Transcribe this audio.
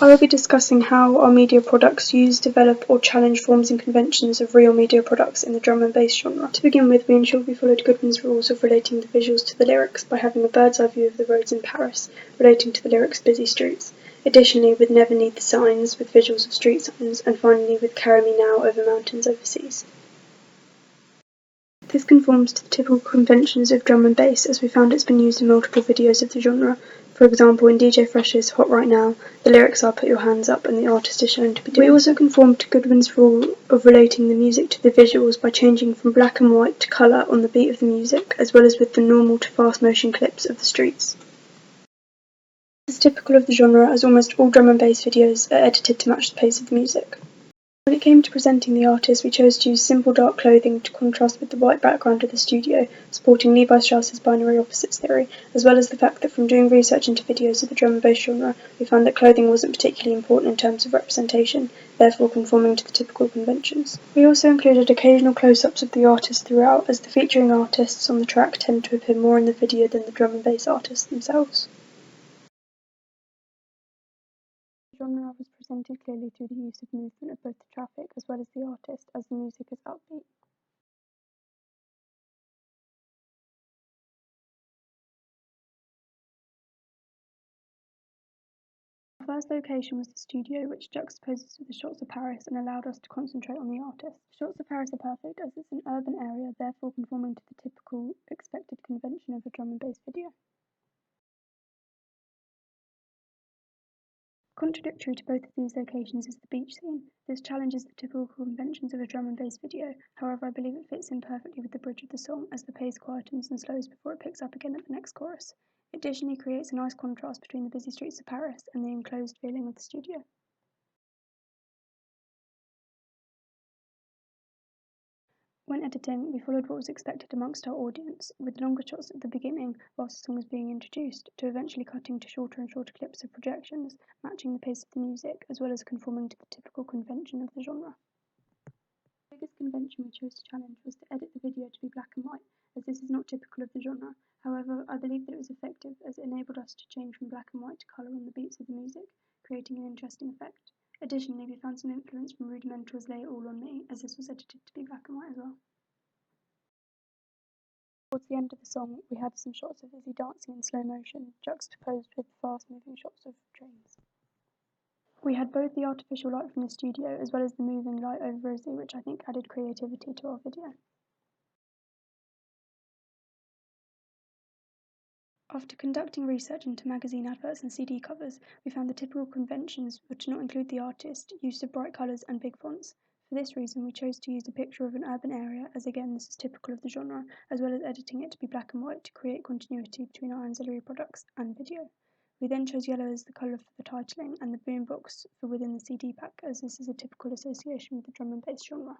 I will be discussing how our media products use, develop or challenge forms and conventions of real media products in the drum and bass genre. To begin with, we ensured we followed Goodwin's rules of relating the visuals to the lyrics by having a bird's eye view of the roads in Paris, relating to the lyrics' busy streets. Additionally, with Never Need the Signs, with visuals of street signs, and finally with Carry Me Now over mountains overseas. This conforms to the typical conventions of drum and bass, as we found it's been used in multiple videos of the genre. For example, in DJ Fresh's Hot Right Now, the lyrics are Put Your Hands Up and the artist is shown to be doing. We also conformed to Goodwin's rule of relating the music to the visuals by changing from black and white to colour on the beat of the music, as well as with the normal to fast motion clips of the streets. This is typical of the genre, as almost all drum and bass videos are edited to match the pace of the music. When it came to presenting the artist, we chose to use simple dark clothing to contrast with the white background of the studio, supporting Levi Strauss's binary opposites theory, as well as the fact that from doing research into videos of the drum and bass genre, we found that clothing wasn't particularly important in terms of representation, therefore conforming to the typical conventions. We also included occasional close-ups of the artist throughout, as the featuring artists on the track tend to appear more in the video than the drum and bass artists themselves. The genre was presented clearly through the use of movement of both the traffic as well as the artist, as the music is upbeat. Our first location was the studio, which juxtaposes with the shots of Paris and allowed us to concentrate on the artist. The shots of Paris are perfect as it's an urban area, therefore conforming to the typical expected convention of a drum and bass video. Contradictory to both of these locations is the beach scene. This challenges the typical conventions of a drum and bass video, however I believe it fits in perfectly with the bridge of the song as the pace quietens and slows before it picks up again at the next chorus. It additionally creates a nice contrast between the busy streets of Paris and the enclosed feeling of the studio. When editing, we followed what was expected amongst our audience, with longer shots at the beginning whilst the song was being introduced, to eventually cutting to shorter and shorter clips of projections, matching the pace of the music, as well as conforming to the typical convention of the genre. The biggest convention we chose to challenge was to edit the video to be black and white, as this is not typical of the genre. However, I believe that it was effective, as it enabled us to change from black and white to colour on the beats of the music, creating an interesting effect. Additionally, we found some influence from Rudimental's Lay It All On Me, as this was edited to be black and white as well. Towards the end of the song, we had some shots of Izzy dancing in slow motion, juxtaposed with fast-moving shots of trains. We had both the artificial light from the studio as well as the moving light over Izzy, which I think added creativity to our video. After conducting research into magazine adverts and CD covers, we found the typical conventions were to not include the artist, use of bright colours and big fonts. For this reason, we chose to use a picture of an urban area, as again this is typical of the genre, as well as editing it to be black and white to create continuity between our ancillary products and video. We then chose yellow as the colour for the titling and the boombox for within the CD pack, as this is a typical association with the drum and bass genre.